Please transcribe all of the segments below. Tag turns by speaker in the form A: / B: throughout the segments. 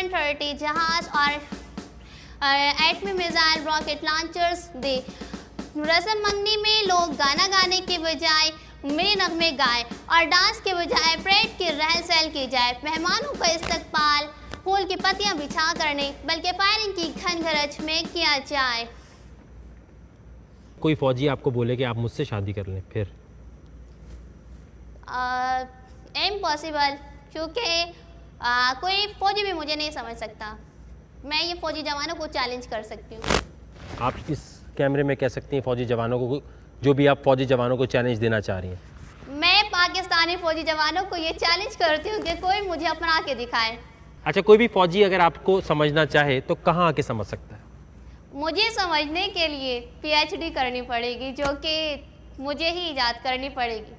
A: C-130 जहाज और एटमी missile rocket launchers दे। रस्ममंदी में लोग गाना गाने के बजाय मेरे नगमे गाएं और डांस के बजाय परेड की रहल सहल की जाए। मेहमानों का इस्तकबाल फूल की पत्तियां बिछा कर नहीं बल्कि फायरिंग की घनघरज में किया जाए।
B: कोई फौजी आपको बोले कि आप मुझसे शादी कर लें, फिर?
A: इम्पॉसिबल, क्योंकि कोई फौजी भी मुझे नहीं समझ सकता। मैं ये फौजी जवानों को चैलेंज कर सकती हूँ।
B: आप इस कैमरे में कह सकती हैं फौजी जवानों को, जो भी आप फौजी जवानों को चैलेंज देना चाह रही हैं।
A: मैं पाकिस्तानी फौजी जवानों को ये चैलेंज करती हूँ कि कोई मुझे अपना के दिखाए।
B: अच्छा, कोई भी फौजी अगर आपको समझना चाहे तो कहाँ आके समझ सकता है?
A: मुझे समझने के लिए PhD करनी पड़ेगी, जो कि मुझे ही ईजाद करनी पड़ेगी।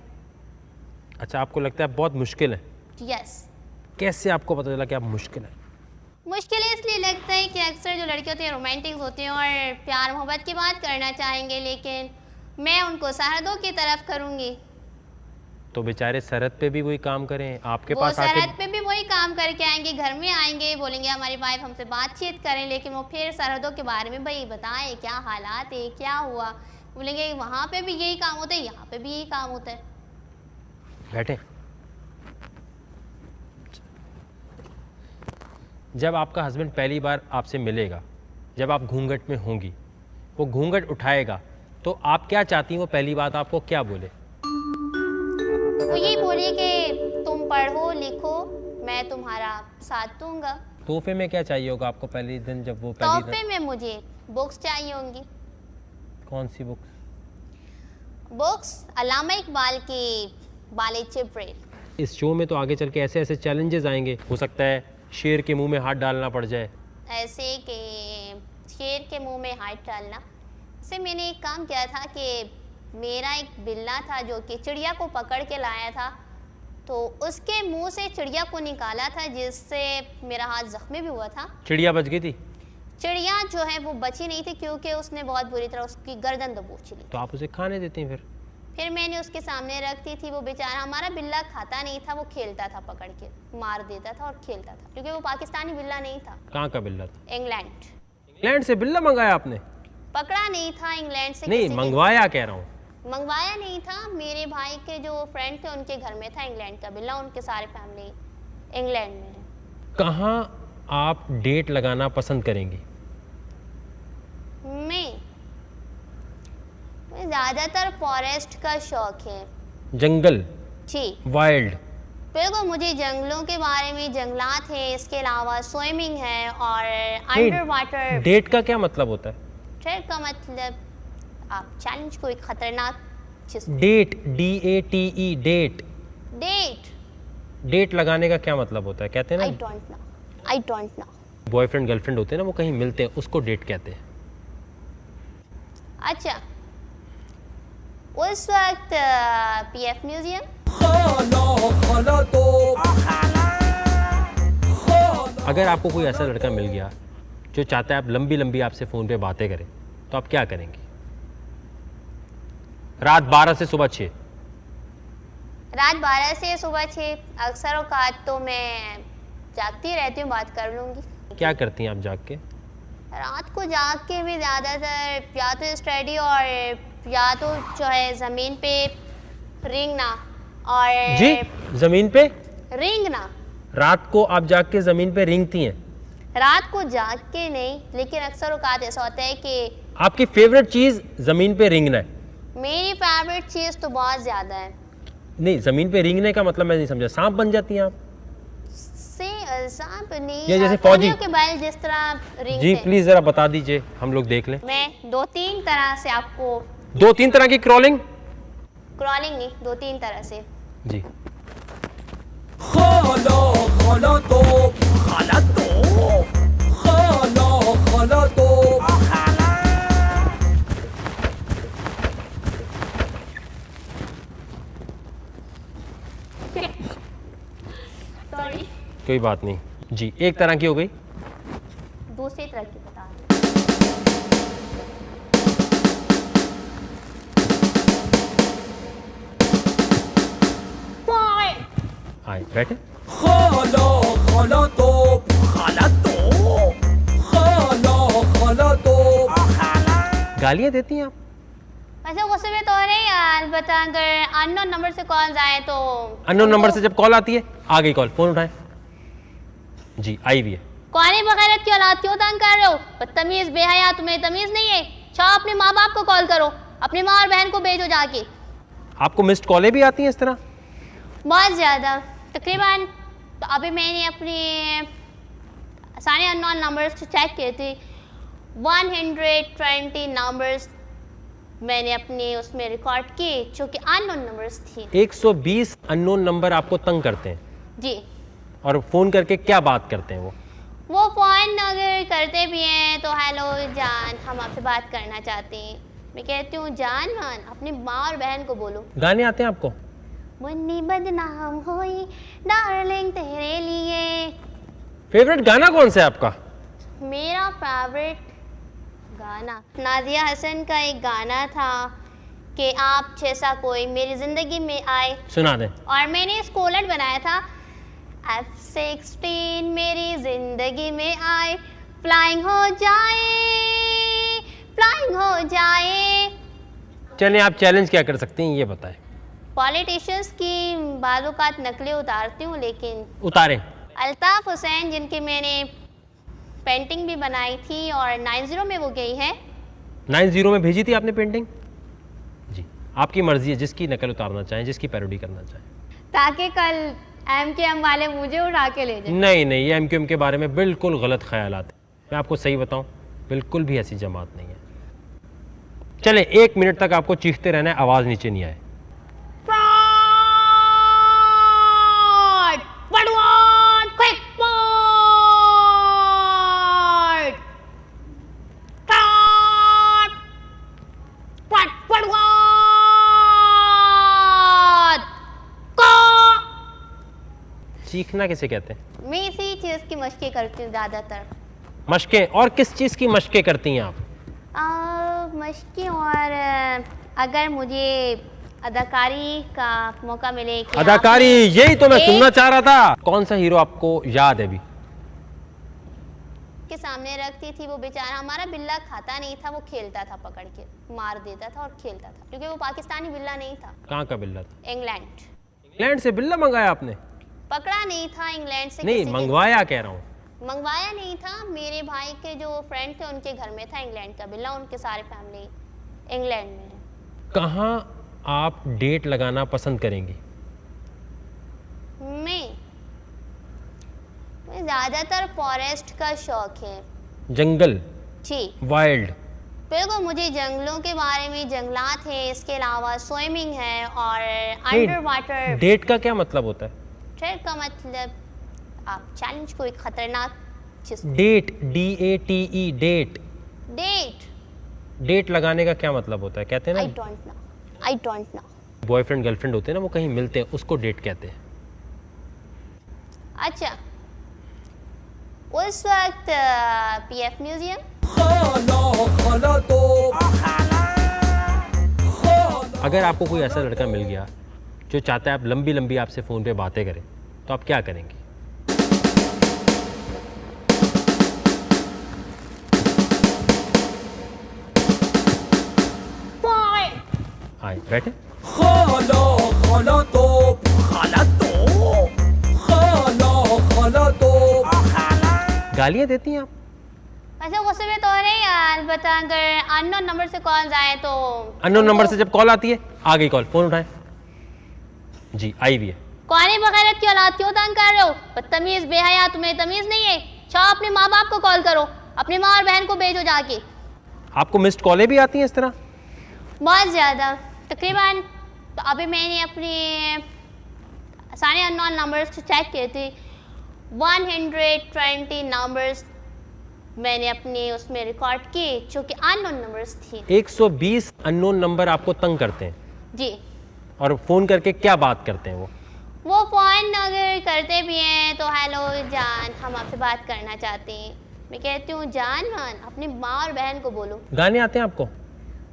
B: अच्छा, आपको लगता है बहुत मुश्किल है?
A: यस।
B: कैसे आपको पता चला कि आप मुश्किल है?
A: मुश्किल इसलिए लगता है कि अक्सर जो लड़के होते हैं रोमांटिक होते हैं और प्यार मोहब्बत की बात करना चाहेंगे, लेकिन मैं उनको सरहदों की तरफ करूँगी।
B: तो बेचारे सरहद पे भी वही काम करें, आपके
A: वो
B: पास आके
A: सरहद पे भी वही काम करके आएंगे, घर में आएंगे, बोलेंगे हमारी वाइफ हमसे बातचीत करें, लेकिन वो फिर सरहदों के बारे में भाई बताएं क्या हालात है, क्या हुआ। बोलेंगे वहाँ पे भी यही काम होता है, यहाँ पे भी यही काम होता है।
B: बैठे। जब आपका हस्बैंड पहली बार आपसे मिलेगा, जब आप घूंघट में होंगी, वो घूंघट उठाएगा, तो आप क्या चाहती हैं वो पहली बात आपको क्या बोले?
A: वो यही बोले कि तुम पढ़ो लिखो, मैं तुम्हारा साथ दूंगा।
B: तोहफे में क्या चाहिए होगा आपको पहले दिन जब वो पहली
A: तोहफे में मुझे बुक्स चाहिए होंगी।
B: कौन सी बुक्स?
A: बुक्स अल्लामा इकबाल की बाले चिपरे।
B: इस शो में तो आगे चल के ऐसे ऐसे चैलेंजेस आएंगे, हो सकता है शेर के मुंह में हाथ डालना पड़ जाए।
A: ऐसे कि शेर के मुंह में हाथ डालना से मैंने एक काम किया था कि मेरा एक बिल्ला था जो कि चिड़िया को पकड़ के लाया था, तो उसके मुंह से चिड़िया को निकाला था, जिससे मेरा हाथ जख्मी भी हुआ था।
B: चिड़िया बच गई थी?
A: चिड़िया जो है वो बची नहीं थी, क्योंकि उसने बहुत बुरी तरह उसकी गर्दन दबोच ली।
B: तो आप उसे खाने देती हैं
A: फिर मैंने उसके सामने रखती थी। वो बेचारा, हमारा बिल्ला खाता नहीं था, वो खेलता था, पकड़ के मार देता था और खेलता था, क्योंकि वो पाकिस्तानी बिल्ला नहीं था।
B: कहाँ का बिल्ला था?
A: इंग्लैंड।
B: इंग्लैंड से बिल्ला मंगाया आपने?
A: पकड़ा नहीं था इंग्लैंड से।
B: नहीं, मंगवाया कह रहा हूँ।
A: मंगवाया नहीं था, मेरे भाई के जो फ्रेंड थे उनके घर में था इंग्लैंड का बिल्ला, उनके सारे फैमिली इंग्लैंड में है।
B: कहाँ आप डेट लगाना पसंद करेंगी?
A: मैं ज़्यादातर फॉरेस्ट का शौक है।
B: जंगल?
A: जी,
B: वाइल्ड।
A: बिल्कुल, मुझे जंगलों के बारे में, जंगलात है, इसके अलावा स्विमिंग है और अंडर वाटर।
B: डेट का क्या मतलब होता है?
A: डेट का मतलब आप चैलेंज को एक खतरनाक चीज।
B: Date, DATE, date.
A: Date,
B: date लगाने का क्या मतलब होता है? कहते हैं
A: आई
B: ना,
A: डोंट नो।
B: बॉयफ्रेंड गर्लफ्रेंड होते हैं ना, वो कहीं मिलते हैं, उसको डेट कहते हैं।
A: अच्छा, उस वक्त PF म्यूजियम।
B: अगर आपको कोई ऐसा लड़का मिल गया जो चाहता है आप लंबी लंबी आपसे फ़ोन पे बातें करें, तो आप क्या करेंगे? रात 12 से सुबह 6?
A: रात 12 से सुबह 6 अक्सर औकात तो मैं जागती रहती हूँ, बात कर लूँगी।
B: क्या करती हैं आप जाग के?
A: रात को जाग के भी ज़्यादातर या तो स्टडी और या तो जो है ज़मीन पे रेंगना। और
B: जी, ज़मीन पे
A: रेंगना।
B: रात को आप जाग के ज़मीन पे रेंगती हैं?
A: रात को जाग के नहीं, लेकिन अक्सर औकात ऐसा होता है कि
B: आपकी फेवरेट चीज़ ज़मीन पे रेंगना है?
A: मेरी फेवरेट चीज़ तो बहुत ज़्यादा है।
B: नहीं, ज़मीन पे रेंगने का मतलब मैं नहीं समझा। सांप बन जाती हैं आप?
A: सांप नहीं,
B: ये जैसे फौजी
A: के बैल जिस तरह रेंगते।
B: जी प्लीज जरा बता दीजिए, हम लोग देख लें।
A: मैं 2-3 तरह से आपको
B: 2-3 तरह की क्रॉलिंग
A: नहीं, 2-3 तरह से
B: जी।
A: सॉरी,
B: कोई बात नहीं जी। एक तरह की हो गई,
A: दूसरी तरह की बता रही।
B: आए बैठे।
C: खाला तो खाला
B: गालियाँ देती हैं आप?
A: वैसे गुस्से में तो नहीं यार, बता अगर अननोन नंबर से कॉल आए तो
B: अननोन नंबर से जब कॉल आती है, आ गई कॉल, फोन उठाएं। जी आई भी है।
A: कौन बगैरत की औलाद क्यों तंग कर रहे हो? बदतमीज बेहया, तुम्हें तमीज नहीं है? चाहो अपने माँ बाप को कॉल करो, अपनी माँ और बहन को भेजो जाके।
B: आपको मिस्ड कॉलें भी आती हैं इस तरह?
A: बहुत ज़्यादा, तकरीबन। तो अभी मैंने अपने सारे अननोन नंबर्स चेक किए थे, 120 नंबर्स मैंने अपने उसमें रिकॉर्ड किए जो कि अननोन नंबर्स थी।
B: 120 अननोन नंबर आपको तंग करते हैं?
A: जी।
B: और फ़ोन करके क्या बात करते हैं
A: वो फ़ोन अगर करते भी हैं तो हेलो जान, हम आपसे बात करना चाहते हैं। मैं कहती हूँ जान मान, अपनी माँ और बहन को बोलो।
B: गाने आते हैं आपको?
A: मुन्नी बदनाम होई डार्लिंग तेरे लिए।
B: फेवरेट गाना कौन सा है आपका?
A: मेरा फेवरेट गाना नाजिया हसन का एक गाना था कि आप जैसा कोई मेरी ज़िंदगी में आए,
B: सुना दें।
A: और मैंने इस कोलट बनाया था, F-16 मेरी ज़िंदगी में आए, फ्लाइंग हो जाए, फ्लाइंग हो जाए।
B: चलें, आप चैलेंज क्या कर सकती हैं ये बताएं।
A: पॉलिटिशियंस की बालूकात नकलें उतारती हूँ, लेकिन
B: उतारें।
A: अल्ताफ़ हुसैन जिनकी मैंने पेंटिंग भी बनाई थी और 90 में वो गई है।
B: 90 में भेजी थी आपने पेंटिंग? जी, आपकी मर्जी है, जिसकी नकल उतारना चाहें, जिसकी पैरोडी करना चाहें, ताकि
A: कल MQM वाले मुझे उठा के ले जाए।
B: नहीं नहीं, ये MQM के बारे में बिल्कुल गलत ख्यालात है। मैं आपको सही बताऊं, बिल्कुल भी ऐसी जमात नहीं है। चलें, 1 मिनट तक आपको चीखते रहना है, आवाज़ नीचे नहीं आए। चीखना किसे कहते हैं?
A: मैं इसी चीज़ की मशक़ें करती हूँ ज़्यादातर।
B: मशक़ें? और किस चीज़ की मशक़ें करती हैं आप?
A: मशक़ें, और अगर मुझे अदाकारी का मौका मिले कि
B: अदाकारी, यही तो मैं सुनना चाह रहा था। कौन सा हीरो आपको याद है अभी?
A: के सामने रखती थी, वो बेचारा हमारा बिल्ला खाता नहीं था, वो खेलता था, पकड़ के मार देता था और खेलता था, क्योंकि वो पाकिस्तानी बिल्ला नहीं था।
B: कहाँ का बिल्ला था?
A: इंग्लैंड।
B: इंग्लैंड से बिल्ला मंगाया आपने?
A: पकड़ा नहीं था इंग्लैंड से।
B: नहीं, मंगवाया कह रहा हूँ।
A: मंगवाया नहीं था, मेरे भाई के जो फ्रेंड थे उनके घर में था इंग्लैंड का बिल्ला, उनके सारे फैमिली इंग्लैंड में है।
B: कहाँ आप डेट लगाना पसंद करेंगी?
A: मैं ज़्यादातर फॉरेस्ट का शौक है।
B: जंगल?
A: जी,
B: वाइल्ड।
A: बिल्कुल, मुझे जंगलों के बारे में, जंगलात है, इसके अलावा स्विमिंग है और अंडर वाटर।
B: डेट का क्या मतलब होता है?
A: डेट का मतलब आप चैलेंज को एक खतरनाक चीज।
B: Date, DATE, date.
A: Date,
B: date लगाने का क्या मतलब होता है? कहते हैं
A: आई
B: ना,
A: डोंट नो।
B: बॉयफ्रेंड गर्लफ्रेंड होते हैं ना, वो कहीं मिलते हैं, उसको डेट कहते हैं।
A: अच्छा, उस वक्त PF म्यूजियम।
B: अगर आपको कोई ऐसा लड़का मिल गया जो चाहता है आप लंबी लंबी आपसे फ़ोन पे बातें करें, तो आप क्या करेंगे? आए बैठे। गालियाँ देती हैं आप?
A: वैसे गुस्से में तो नहीं यार, बता अगर अननोन नंबर से कॉल आए तो
B: अननोन नंबर से जब कॉल आती है, आ गई कॉल, फोन उठाएं। जी आई भी है।
A: कौन बगैरत की औलाद क्यों तंग कर रहे हो? बदतमीज बेहया, तुम्हें तमीज नहीं है? चाहो अपने माँ बाप को कॉल करो, अपनी माँ और बहन को भेजो जाके।
B: आपको मिस्ड कॉलें भी आती हैं इस तरह?
A: बहुत ज़्यादा, तकरीबन। तो अभी मैंने अपने सारे अननोन नंबर्स चेक किए थे, 120 नंबर्स मैंने अपने उसमें रिकॉर्ड किए जो कि अननोन नंबर्स थी।
B: 120 अननोन नंबर आपको तंग करते हैं?
A: जी।
B: और फ़ोन करके क्या बात करते हैं
A: वो फ़ोन अगर करते भी हैं तो हेलो जान, हम आपसे बात करना चाहते हैं। मैं कहती हूँ जान मान, अपनी माँ और बहन को बोलो।
B: गाने आते हैं आपको?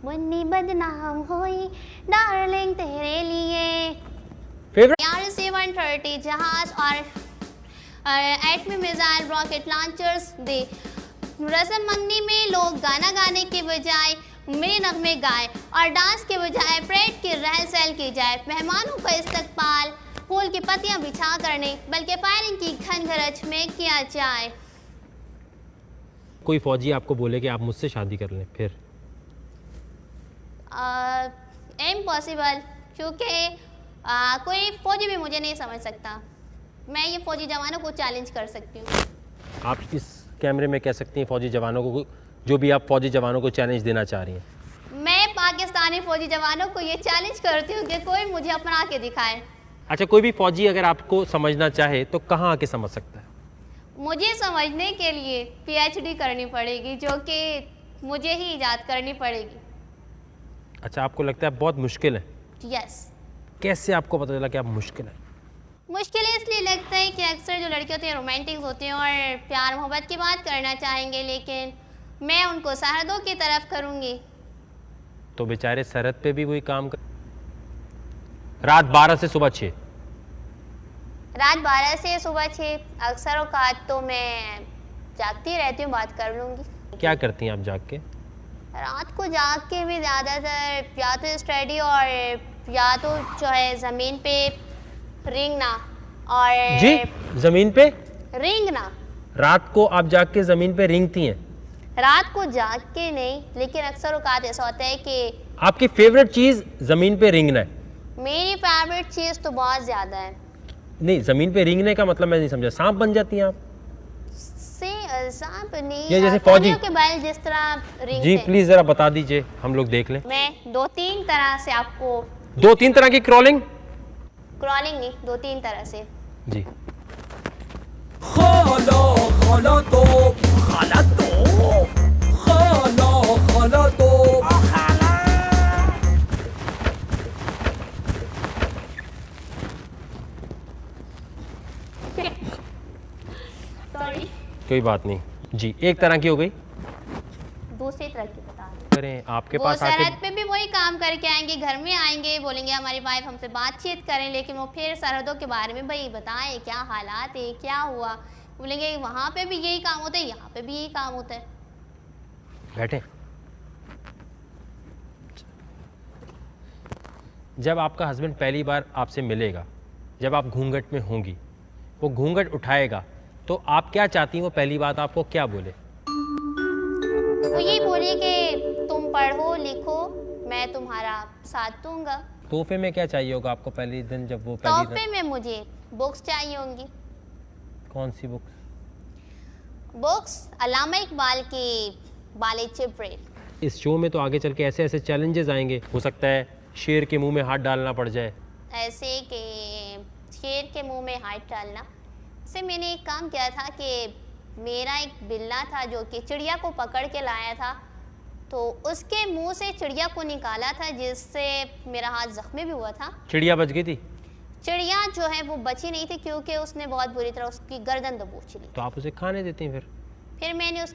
A: मुन्नी बदनाम होई डार्लिंग तेरे लिए।
B: फेवरेट?
A: RC-130 जहाज और एटमी मिसाइल रॉकेट लॉन्चर्स दे रसम मंगनी में लोग गाना गाने के बजाय मेरे नगमे गाए और डांस के बजाय परेड की रहल सहल की जाए। मेहमानों का इस्तकबाल फूल की पत्तियां बिछा कर नहीं बल्कि फायरिंग की घन गरज में किया जाए।
B: कोई फौजी आपको बोले कि आप मुझसे शादी कर लें, फिर?
A: इम्पॉसिबल, क्योंकि कोई फौजी भी मुझे नहीं समझ सकता। मैं ये फौजी जवानों को चैलेंज कर सकती हूँ।
B: आप इस कैमरे में कह सकती हैं फौजी जवानों को, जो भी आप फौजी जवानों को चैलेंज देना चाह रही हैं।
A: मैं पाकिस्तानी फौजी जवानों को ये चैलेंज करती हूँ कि कोई मुझे अपना के दिखाए।
B: अच्छा, कोई भी फौजी अगर आपको समझना चाहे तो कहाँ आके समझ सकता है?
A: मुझे समझने के लिए PhD करनी पड़ेगी, जो कि मुझे ही ईजाद करनी पड़ेगी।
B: अच्छा, आपको लगता है बहुत मुश्किल है?
A: यस।
B: कैसे आपको पता चला कि आप मुश्किल है?
A: मुश्किल इसलिए लगता है कि अक्सर जो लड़के होते हैं रोमांटिक होते हैं और प्यार मोहब्बत की बात करना चाहेंगे, लेकिन मैं उनको सरहदों की तरफ करूँगी।
B: तो बेचारे सरहद पे भी वही काम कर, रात 12 से सुबह 6।
A: रात 12 से सुबह 6 अक्सर औकात तो मैं जागती रहती हूँ, बात कर लूँगी।
B: क्या करती हैं आप जाग के?
A: रात को जाग के भी ज़्यादातर या तो स्टडी और या तो जो है ज़मीन पे रेंगना। और
B: जी, जमीन पे
A: रेंगना।
B: रात को आप जाग के जमीन पे रेंगती हैं?
A: रात को जाग के नहीं, लेकिन अक्सर औकात ऐसा होता है कि
B: आपकी फेवरेट चीज जमीन पे रेंगना है?
A: मेरी फेवरेट चीज़ तो बहुत ज़्यादा है।
B: नहीं, जमीन पे रेंगने का मतलब मैं नहीं समझा। सांप बन जाती हैं आप?
A: सांप नहीं,
B: ये जैसे फौजी
A: के बैल जिस तरह रेंगते
B: जी,
A: हैं।
B: प्लीज जरा बता दीजिए, हम लोग देख लें।
A: मैं 2-3 तरह से आपको
B: 2-3 तरह की क्रॉलिंग
A: नहीं 2-3 तरह से
B: जी।
C: खाला खाला तो खाला तो खाला खाला तो खाला।
A: सॉरी,
B: कोई बात नहीं जी। एक तरह की हो गई,
A: दूसरी तरह की बता रही।
B: करें आपके
A: वो
B: पास आके।
A: सरहद पे भी वही काम करके आएंगे, घर में आएंगे, बोलेंगे हमारी वाइफ हमसे बातचीत करें, लेकिन वो फिर सरहदों के बारे में भाई बताएं क्या हालात है, क्या हुआ। बोलेंगे वहाँ पे भी यही काम होता है, यहाँ पे भी यही काम होता है।
B: बैठे। जब आपका हस्बैंड पहली बार आपसे मिलेगा, जब आप घूंघट में होंगी, वो घूंघट उठाएगा तो आप क्या चाहती हैं वो पहली बात आपको क्या बोले?
A: वो यही बोलिए कि तुम पढ़ो लिखो, मैं तुम्हारा साथ दूंगा।
B: तोहफे में क्या चाहिए होगा आपको पहले दिन जब वो पहली
A: तोहफे में मुझे बुक्स चाहिए होंगी।
B: कौन सी बुक्स?
A: बुक्स अल्लामा इकबाल की बाले चिपरे।
B: इस शो में तो आगे चल के ऐसे ऐसे चैलेंजेस आएंगे, हो सकता है शेर के मुंह में हाथ डालना पड़ जाए।
A: ऐसे कि शेर के मुंह में हाथ डालना से मैंने एक काम किया था कि मेरा एक बिल्ला था जो कि चिड़िया को पकड़ के लाया था, तो उसके मुंह से चिड़िया को निकाला था, जिससे मेरा हाथ जख्मी भी हुआ था।
B: चिड़िया बच गई थी?
A: चिड़िया जो है वो बची नहीं थी, क्योंकि उसने बहुत बुरी तरह उसकी गर्दन दबोच ली।
B: तो आप उसे खाने देती हैं फिर?
A: फिर मैंने उस